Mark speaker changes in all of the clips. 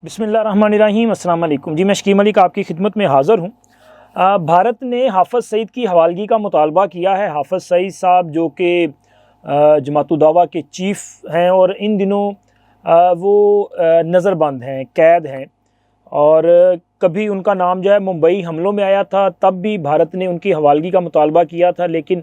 Speaker 1: بسم اللہ الرحمن الرحیم۔ السلام علیکم جی، میں شکیم علی کا آپ کی خدمت میں حاضر ہوں۔ بھارت نے حافظ سعید کی حوالگی کا مطالبہ کیا ہے۔ حافظ سعید صاحب جو کہ جماعت الدعوہ کے چیف ہیں اور ان دنوں وہ نظر بند ہیں، قید ہیں، اور کبھی ان کا نام جو ہے ممبئی حملوں میں آیا تھا، تب بھی بھارت نے ان کی حوالگی کا مطالبہ کیا تھا، لیکن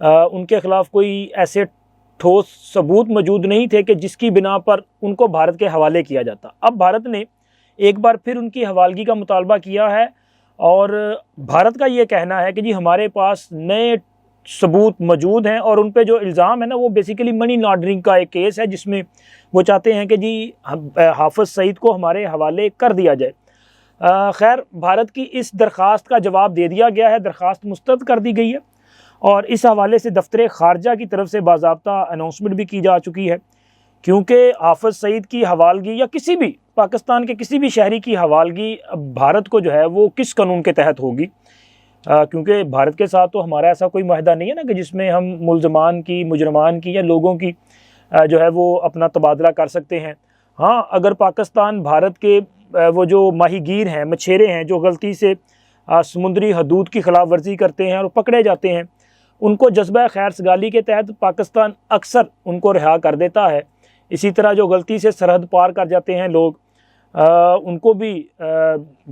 Speaker 1: ان کے خلاف کوئی ایسے ٹھوس ثبوت موجود نہیں تھے کہ جس کی بنا پر ان کو بھارت کے حوالے کیا جاتا۔ اب بھارت نے ایک بار پھر ان کی حوالگی کا مطالبہ کیا ہے، اور بھارت کا یہ کہنا ہے کہ جی ہمارے پاس نئے ثبوت موجود ہیں، اور ان پہ جو الزام ہے نا وہ بیسیکلی منی لانڈرنگ کا ایک کیس ہے، جس میں وہ چاہتے ہیں کہ جی حافظ سعید کو ہمارے حوالے کر دیا جائے۔ خیر، بھارت کی اس درخواست کا جواب دے دیا گیا ہے، درخواست مسترد کر دی گئی ہے، اور اس حوالے سے دفتر خارجہ کی طرف سے باضابطہ اناؤنسمنٹ بھی کی جا چکی ہے، کیونکہ حافظ سعید کی حوالگی یا کسی بھی پاکستان کے کسی بھی شہری کی حوالگی بھارت کو جو ہے وہ کس قانون کے تحت ہوگی، کیونکہ بھارت کے ساتھ تو ہمارا ایسا کوئی معاہدہ نہیں ہے نا کہ جس میں ہم ملزمان کی، مجرمان کی یا لوگوں کی جو ہے وہ اپنا تبادلہ کر سکتے ہیں۔ ہاں، اگر پاکستان بھارت کے وہ جو ماہی گیر ہیں، مچھیرے ہیں، جو غلطی سے سمندری حدود کی خلاف ورزی کرتے ہیں اور پکڑے جاتے ہیں، ان کو جذبہ خیر سگالی کے تحت پاکستان اکثر ان کو رہا کر دیتا ہے۔ اسی طرح جو غلطی سے سرحد پار کر جاتے ہیں لوگ، ان کو بھی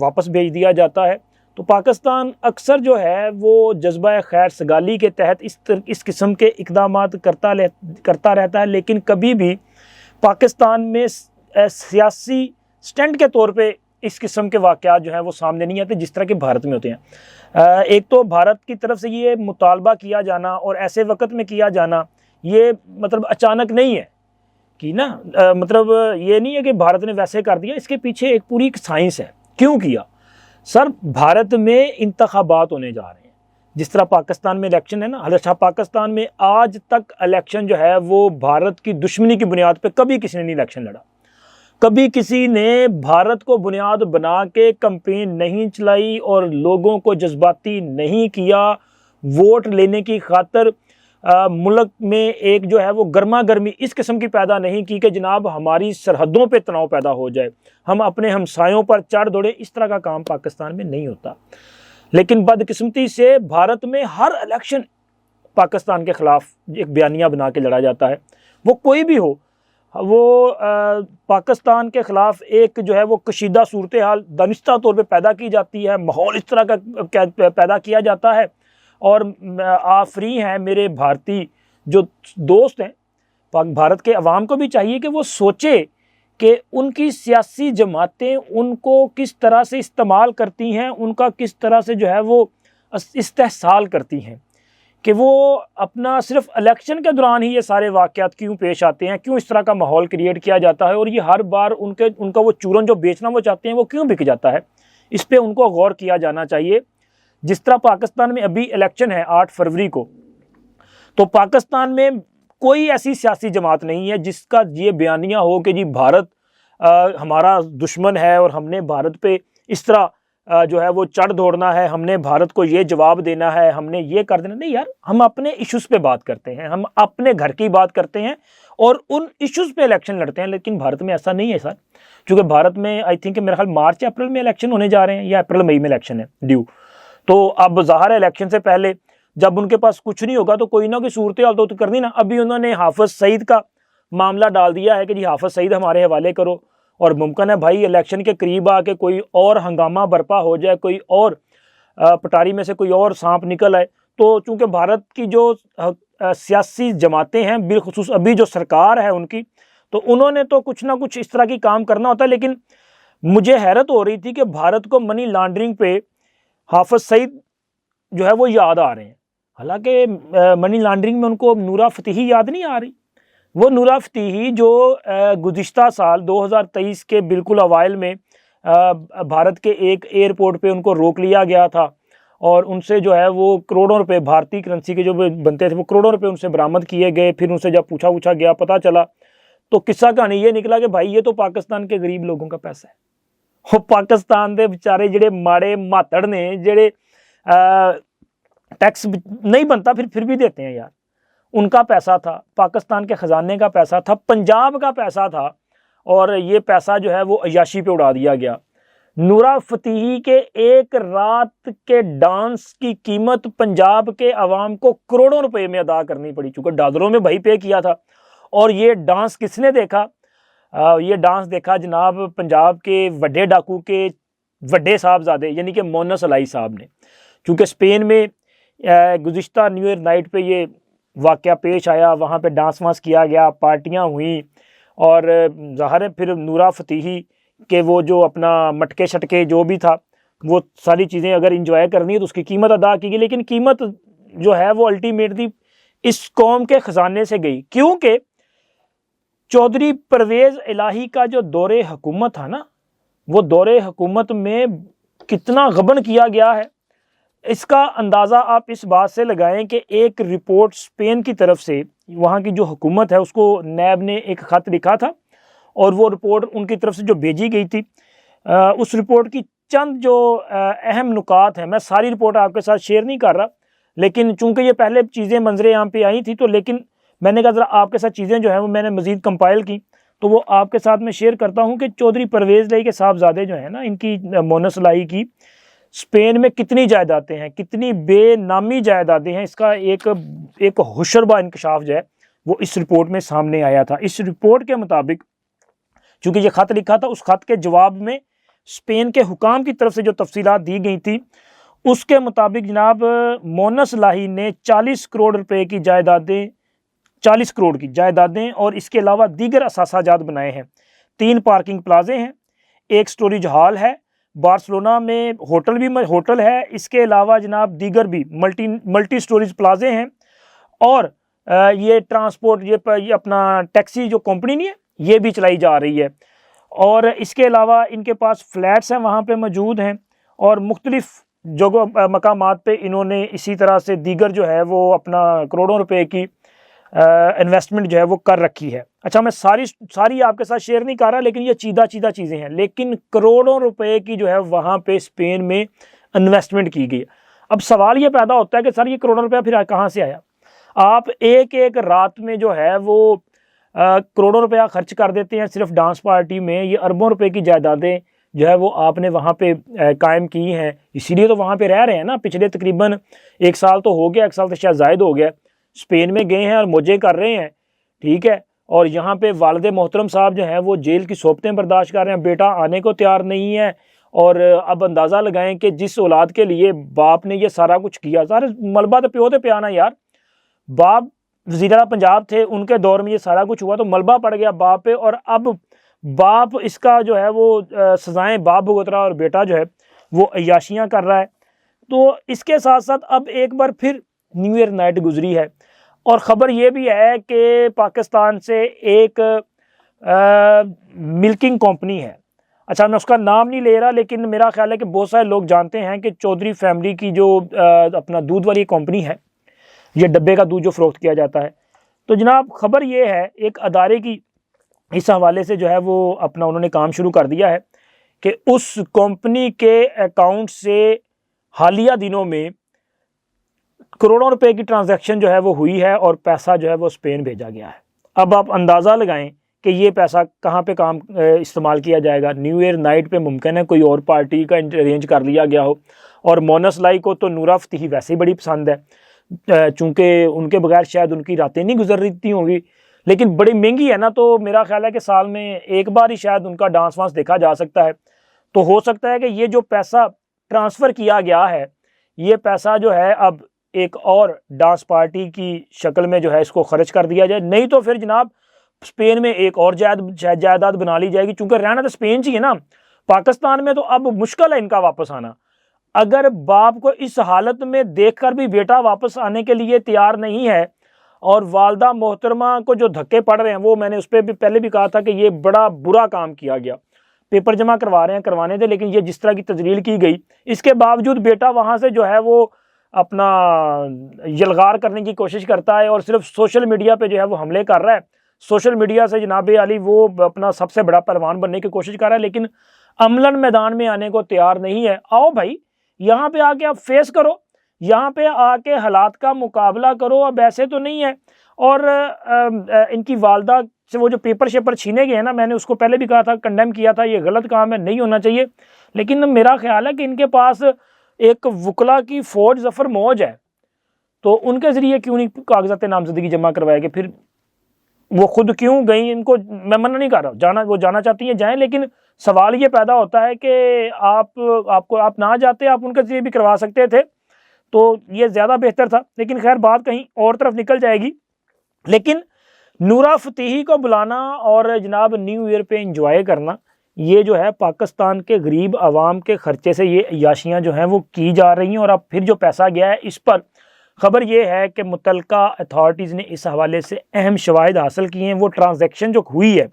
Speaker 1: واپس بھیج دیا جاتا ہے۔ تو پاکستان اکثر جو ہے وہ جذبہ خیر سگالی کے تحت اس قسم کے اقدامات کرتا رہتا ہے، لیکن کبھی بھی پاکستان میں سیاسی سٹنٹ کے طور پہ اس قسم کے واقعات جو ہیں وہ سامنے نہیں آتے جس طرح کے بھارت میں ہوتے ہیں۔ ایک تو بھارت کی طرف سے یہ مطالبہ کیا جانا اور ایسے وقت میں کیا جانا، یہ مطلب اچانک نہیں ہے کہ نا، مطلب یہ نہیں ہے کہ بھارت نے ویسے کر دیا، اس کے پیچھے ایک پوری سائنس ہے۔ کیوں کیا؟ سر، بھارت میں انتخابات ہونے جا رہے ہیں، جس طرح پاکستان میں الیکشن ہے نا۔ اچھا، پاکستان میں آج تک الیکشن جو ہے وہ بھارت کی دشمنی کی بنیاد پہ کبھی کسی نے نہیں الیکشن لڑا، کبھی کسی نے بھارت کو بنیاد بنا کے کمپین نہیں چلائی اور لوگوں کو جذباتی نہیں کیا، ووٹ لینے کی خاطر ملک میں ایک جو ہے وہ گرما گرمی اس قسم کی پیدا نہیں کی کہ جناب ہماری سرحدوں پہ تناؤ پیدا ہو جائے، ہم اپنے ہمسایوں پر چڑھ دوڑے۔ اس طرح کا کام پاکستان میں نہیں ہوتا، لیکن بدقسمتی سے بھارت میں ہر الیکشن پاکستان کے خلاف ایک بیانیہ بنا کے لڑا جاتا ہے، وہ کوئی بھی ہو۔ وہ پاکستان کے خلاف ایک جو ہے وہ کشیدہ صورتحال دانستہ طور پہ پیدا کی جاتی ہے، ماحول اس طرح کا پیدا کیا جاتا ہے، اور آفری ہیں میرے بھارتی جو دوست ہیں، بھارت کے عوام کو بھی چاہیے کہ وہ سوچے کہ ان کی سیاسی جماعتیں ان کو کس طرح سے استعمال کرتی ہیں، ان کا کس طرح سے جو ہے وہ استحصال کرتی ہیں، کہ وہ اپنا صرف الیکشن کے دوران ہی یہ سارے واقعات کیوں پیش آتے ہیں، کیوں اس طرح کا ماحول کریٹ کیا جاتا ہے، اور یہ ہر بار ان کا وہ چورن جو بیچنا وہ چاہتے ہیں وہ کیوں بک جاتا ہے۔ اس پہ ان کو غور کیا جانا چاہیے۔ جس طرح پاکستان میں ابھی الیکشن ہے 8 فروری کو، تو پاکستان میں کوئی ایسی سیاسی جماعت نہیں ہے جس کا یہ بیانیہ ہو کہ جی بھارت ہمارا دشمن ہے اور ہم نے بھارت پہ اس طرح جو ہے وہ چڑھ دوڑنا ہے، ہم نے بھارت کو یہ جواب دینا ہے، ہم نے یہ کر دینا۔ نہیں یار، ہم اپنے ایشوز پہ بات کرتے ہیں، ہم اپنے گھر کی بات کرتے ہیں اور ان ایشوز پہ الیکشن لڑتے ہیں، لیکن بھارت میں ایسا نہیں ہے سر، چونکہ بھارت میں آئی تھنک میرا خیال مارچ اپریل میں الیکشن ہونے جا رہے ہیں، یا اپریل مئی میں الیکشن ہے ڈیو۔ تو اب ظاہر ہے الیکشن سے پہلے جب ان کے پاس کچھ نہیں ہوگا تو کوئی نہ کوئی صورتحال تو کرنی نا۔ ابھی انہوں نے حافظ سعید کا معاملہ ڈال دیا ہے کہ جی حافظ سعید ہمارے حوالے کرو، اور ممکن ہے بھائی الیکشن کے قریب آ کے کوئی اور ہنگامہ برپا ہو جائے، کوئی اور پٹاری میں سے کوئی اور سانپ نکل آئے، تو چونکہ بھارت کی جو سیاسی جماعتیں ہیں، بالخصوص ابھی جو سرکار ہے ان کی، تو انہوں نے تو کچھ نہ کچھ اس طرح کی کام کرنا ہوتا ہے۔ لیکن مجھے حیرت ہو رہی تھی کہ بھارت کو منی لانڈرنگ پہ حافظ سعید جو ہے وہ یاد آ رہے ہیں، حالانکہ منی لانڈرنگ میں ان کو نورا فتحی یاد نہیں آ رہی۔ وہ نورا فتحی جو گزشتہ سال 2023 کے بالکل اوائل میں بھارت کے ایک ایئرپورٹ پہ ان کو روک لیا گیا تھا، اور ان سے جو ہے وہ کروڑوں روپے بھارتی کرنسی کے جو بنتے تھے وہ کروڑوں روپے ان سے برآمد کیے گئے۔ پھر ان سے جب پوچھا گیا، پتہ چلا تو قصہ کہانی یہ نکلا کہ بھائی یہ تو پاکستان کے غریب لوگوں کا پیسہ ہے۔ وہ پاکستان دے بیچارے جڑے ماڑے ماتڑ نے، جڑے ٹیکس نہیں بنتا پھر بھی دیتے ہیں یار، ان کا پیسہ تھا، پاکستان کے خزانے کا پیسہ تھا، پنجاب کا پیسہ تھا، اور یہ پیسہ جو ہے وہ عیاشی پہ اڑا دیا گیا۔ نورا فتیحی کے ایک رات کے ڈانس کی قیمت پنجاب کے عوام کو کروڑوں روپے میں ادا کرنی پڑی، چونکہ ڈالروں میں بھائی پے کیا تھا۔ اور یہ ڈانس کس نے دیکھا؟ یہ ڈانس دیکھا جناب پنجاب کے وڈے ڈاکو کے وڈے صاحبزادے یعنی کہ مونس علائی صاحب نے، چونکہ اسپین میں گزشتہ نیو ایئر نائٹ پہ یہ واقعہ پیش آیا، وہاں پہ ڈانس وانس کیا گیا، پارٹیاں ہوئیں، اور ظاہر ہے پھر نورا فتیحی کہ وہ جو اپنا مٹکے شٹکے جو بھی تھا وہ ساری چیزیں اگر انجوائے کرنی ہے تو اس کی قیمت ادا کی گئی، لیکن قیمت جو ہے وہ الٹیمیٹلی اس قوم کے خزانے سے گئی، کیونکہ چودھری پرویز الہی کا جو دور حکومت تھا نا، وہ دور حکومت میں کتنا غبن کیا گیا ہے، اس کا اندازہ آپ اس بات سے لگائیں کہ ایک رپورٹ اسپین کی طرف سے، وہاں کی جو حکومت ہے اس کو نیب نے ایک خط لکھا تھا، اور وہ رپورٹ ان کی طرف سے جو بھیجی گئی تھی، اس رپورٹ کی چند جو اہم نکات ہیں، میں ساری رپورٹ آپ کے ساتھ شیئر نہیں کر رہا، لیکن چونکہ یہ پہلے چیزیں منظر عام پہ آئی تھی تو لیکن میں نے کہا ذرا آپ کے ساتھ چیزیں جو ہیں وہ میں نے مزید کمپائل کی تو وہ آپ کے ساتھ میں شیئر کرتا ہوں کہ چودھری پرویز الہی کے صاحبزادے جو ہیں نا، ان کی مونس الہی کی اسپین میں کتنی جائیدادیں ہیں، کتنی بے نامی جائیدادیں ہیں، اس کا ایک ہوشربا انکشاف جو ہے وہ اس رپورٹ میں سامنے آیا تھا۔ اس رپورٹ کے مطابق چونکہ یہ خط لکھا تھا، اس خط کے جواب میں اسپین کے حکام کی طرف سے جو تفصیلات دی گئی تھی اس کے مطابق جناب مونس الہی نے 40 کروڑ روپے کی جائیدادیں، 40 کروڑ کی جائیدادیں اور اس کے علاوہ دیگر اثاثہ جات بنائے ہیں۔ 3 پارکنگ پلازے ہیں، 1 سٹوریج ہال ہے، بارسلونا میں ہوٹل ہے، اس کے علاوہ جناب دیگر بھی ملٹی سٹوریج پلازے ہیں، اور یہ ٹرانسپورٹ یہ اپنا ٹیکسی جو کمپنی نہیں ہے یہ بھی چلائی جا رہی ہے، اور اس کے علاوہ ان کے پاس فلیٹس ہیں وہاں پہ موجود ہیں، اور مختلف جگہ مقامات پہ انہوں نے اسی طرح سے دیگر جو ہے وہ اپنا کروڑوں روپے کی انویسٹمنٹ جو ہے وہ کر رکھی ہے۔ اچھا میں ساری آپ کے ساتھ شیئر نہیں کر رہا، لیکن یہ چیدہ چیزیں ہیں، لیکن کروڑوں روپے کی جو ہے وہاں پہ اسپین میں انویسٹمنٹ کی گئی۔ اب سوال یہ پیدا ہوتا ہے کہ سر یہ کروڑوں روپیہ پھر کہاں سے آیا؟ آپ ایک رات میں جو ہے وہ کروڑوں روپیہ خرچ کر دیتے ہیں صرف ڈانس پارٹی میں، یہ اربوں روپے کی جائیدادیں جو ہے وہ آپ نے وہاں پہ قائم کی ہیں، اسی لیے تو وہاں پہ رہ رہے ہیں نا۔ پچھلے تقریباً 1 سال تو ہو گیا، 1 سال سے شاید زائد ہو گیا، اسپین میں گئے ہیں اور موجیں کر رہے ہیں، ٹھیک ہے، اور یہاں پہ والد محترم صاحب جو ہیں وہ جیل کی صحبتیں برداشت کر رہے ہیں، بیٹا آنے کو تیار نہیں ہے، اور اب اندازہ لگائیں کہ جس اولاد کے لیے باپ نے یہ سارا کچھ کیا، سارے ملبہ تو پیو دے پیانا یار، باپ وزیر اعلیٰ پنجاب تھے، ان کے دور میں یہ سارا کچھ ہوا تو ملبہ پڑ گیا باپ پہ، اور اب باپ اس کا جو ہے وہ سزائیں باپ بھگت رہا اور بیٹا جو ہے وہ عیاشیاں کر رہا ہے۔ تو اس کے ساتھ ساتھ اب ایک بار پھر نیو ایئر نائٹ گزری ہے، اور خبر یہ بھی ہے کہ پاکستان سے ایک ملکنگ کمپنی ہے، اچھا میں اس کا نام نہیں لے رہا، لیکن میرا خیال ہے کہ بہت سارے لوگ جانتے ہیں کہ چودھری فیملی کی جو اپنا دودھ والی کمپنی ہے، یہ ڈبے کا دودھ جو فروخت کیا جاتا ہے، تو جناب خبر یہ ہے ایک ادارے کی اس حوالے سے جو ہے وہ اپنا انہوں نے کام شروع کر دیا ہے کہ اس کمپنی کے اکاؤنٹ سے حالیہ دنوں میں کروڑوں روپے کی ٹرانزیکشن جو ہے وہ ہوئی ہے، اور پیسہ جو ہے وہ اسپین بھیجا گیا ہے۔ اب آپ اندازہ لگائیں کہ یہ پیسہ کہاں پہ استعمال کیا جائے گا۔ نیو ایئر نائٹ پہ ممکن ہے کوئی اور پارٹی کا ارینج کر لیا گیا ہو، اور مونس الہی کو تو نورا فتیحی ویسے ہی بڑی پسند ہے، چونکہ ان کے بغیر شاید ان کی راتیں نہیں گزر رہی ہوں گی، لیکن بڑی مہنگی ہے نا، تو میرا خیال ہے کہ سال میں ایک بار ہی شاید ان کا ڈانس وانس دیکھا جا سکتا ہے۔ تو ہو سکتا ہے کہ یہ جو پیسہ ٹرانسفر کیا گیا ہے، یہ پیسہ جو ہے اب ایک اور ڈانس پارٹی کی شکل میں جو ہے اس کو خرچ کر دیا جائے، نہیں تو پھر جناب اسپین میں ایک اور جائیداد بنا لی جائے گی، چونکہ رہنا تو اسپین چاہیے نا، پاکستان میں تو اب مشکل ہے ان کا واپس آنا۔ اگر باپ کو اس حالت میں دیکھ کر بھی بیٹا واپس آنے کے لیے تیار نہیں ہے، اور والدہ محترمہ کو جو دھکے پڑ رہے ہیں، وہ میں نے اس پہ بھی پہلے بھی کہا تھا کہ یہ بڑا برا کام کیا گیا، پیپر جمع کروا رہے ہیں، کروانے تھے، لیکن یہ جس طرح کی تجلیل کی گئی، اس کے باوجود بیٹا وہاں سے جو ہے وہ اپنا یلغار کرنے کی کوشش کرتا ہے، اور صرف سوشل میڈیا پہ جو ہے وہ حملے کر رہا ہے، سوشل میڈیا سے جناب علی وہ اپنا سب سے بڑا پہلوان بننے کی کوشش کر رہا ہے، لیکن عملاً میدان میں آنے کو تیار نہیں ہے۔ آؤ بھائی یہاں پہ آ کے آپ فیس کرو، یہاں پہ آ کے حالات کا مقابلہ کرو، اب ایسے تو نہیں ہے۔ اور ان کی والدہ سے وہ جو پیپر شیپر چھینے گئے ہیں نا، میں نے اس کو پہلے بھی کہا تھا، کنڈیم کیا تھا، یہ غلط کام ہے، نہیں ہونا چاہیے، لیکن میرا خیال ہے کہ ان کے پاس ایک وکلا کی فوج ظفر موج ہے، تو ان کے ذریعے کیوں نہیں کاغذات نامزدگی جمع کروائے گے؟ پھر وہ خود کیوں گئیں؟ ان کو میں منع نہیں کر رہا، وہ جانا چاہتی ہیں جائیں، لیکن سوال یہ پیدا ہوتا ہے کہ آپ نہ جاتے، آپ ان کے ذریعے بھی کروا سکتے تھے، تو یہ زیادہ بہتر تھا۔ لیکن خیر بات کہیں اور طرف نکل جائے گی۔ لیکن نورا فتیحی کو بلانا اور جناب نیو ایئر پہ انجوائے کرنا، یہ جو ہے پاکستان کے غریب عوام کے خرچے سے یہ عیاشیاں جو ہیں وہ کی جا رہی ہیں، اور اب پھر جو پیسہ گیا ہے اس پر خبر یہ ہے کہ متعلقہ اتھارٹیز نے اس حوالے سے اہم شواہد حاصل کیے ہیں۔ وہ ٹرانزیکشن جو ہوئی ہے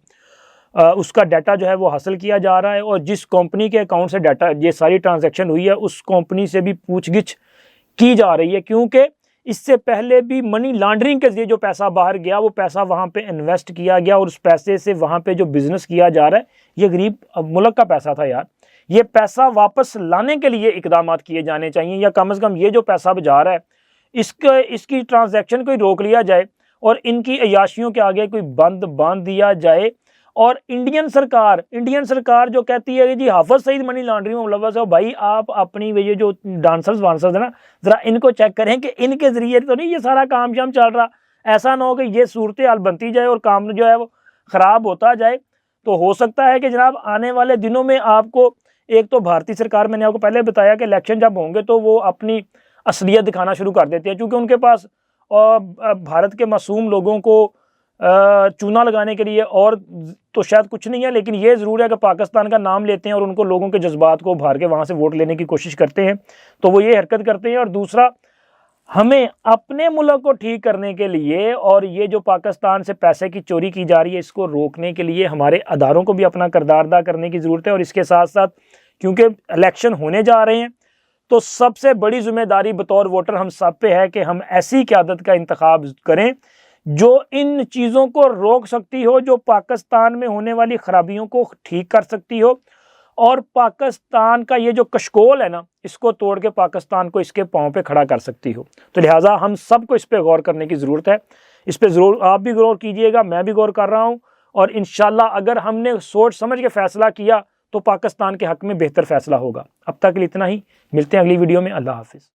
Speaker 1: اس کا ڈیٹا جو ہے وہ حاصل کیا جا رہا ہے، اور جس کمپنی کے اکاؤنٹ سے ڈیٹا یہ ساری ٹرانزیکشن ہوئی ہے اس کمپنی سے بھی پوچھ گچھ کی جا رہی ہے، کیونکہ اس سے پہلے بھی منی لانڈرنگ کے ذریعے جو پیسہ باہر گیا وہ پیسہ وہاں پہ انویسٹ کیا گیا، اور اس پیسے سے وہاں پہ جو بزنس کیا جا رہا ہے یہ غریب ملک کا پیسہ تھا یار۔ یہ پیسہ واپس لانے کے لیے اقدامات کیے جانے چاہیے، یا کم از کم یہ جو پیسہ جا رہا ہے اس کی ٹرانزیکشن کوئی روک لیا جائے، اور ان کی عیاشیوں کے آگے کوئی بند باندھ دیا جائے۔ اور انڈین سرکار جو کہتی ہے کہ جی حافظ سعید منی لانڈرنگ میں ملوث ہے، بھائی آپ اپنی یہ جو ڈانسرز ہیں نا، ذرا ان کو چیک کریں کہ ان کے ذریعے تو نہیں یہ سارا کام شام چل رہا۔ ایسا نہ ہو کہ یہ صورتحال بنتی جائے اور کام جو ہے وہ خراب ہوتا جائے۔ تو ہو سکتا ہے کہ جناب آنے والے دنوں میں آپ کو ایک تو بھارتی سرکار، میں نے آپ کو پہلے بتایا کہ الیکشن جب ہوں گے تو وہ اپنی اصلیت دکھانا شروع کر دیتے ہیں، کیونکہ ان کے پاس بھارت کے معصوم لوگوں کو چونا لگانے کے لیے اور تو شاید کچھ نہیں ہے، لیکن یہ ضرور ہے کہ پاکستان کا نام لیتے ہیں اور ان کو لوگوں کے جذبات کو ابھار کے وہاں سے ووٹ لینے کی کوشش کرتے ہیں، تو وہ یہ حرکت کرتے ہیں۔ اور دوسرا، ہمیں اپنے ملک کو ٹھیک کرنے کے لیے اور یہ جو پاکستان سے پیسے کی چوری کی جا رہی ہے اس کو روکنے کے لیے ہمارے اداروں کو بھی اپنا کردار ادا کرنے کی ضرورت ہے، اور اس کے ساتھ ساتھ کیونکہ الیکشن ہونے جا رہے ہیں تو سب سے بڑی ذمہ داری بطور ووٹر ہم سب پہ ہے کہ ہم ایسی قیادت کا انتخاب کریں جو ان چیزوں کو روک سکتی ہو، جو پاکستان میں ہونے والی خرابیوں کو ٹھیک کر سکتی ہو، اور پاکستان کا یہ جو کشکول ہے نا اس کو توڑ کے پاکستان کو اس کے پاؤں پہ کھڑا کر سکتی ہو۔ تو لہٰذا ہم سب کو اس پہ غور کرنے کی ضرورت ہے، اس پہ ضرور آپ بھی غور کیجئے گا، میں بھی غور کر رہا ہوں، اور انشاءاللہ اگر ہم نے سوچ سمجھ کے فیصلہ کیا تو پاکستان کے حق میں بہتر فیصلہ ہوگا۔ اب تک کے لیے اتنا ہی، ملتے ہیں اگلی ویڈیو میں، اللہ حافظ۔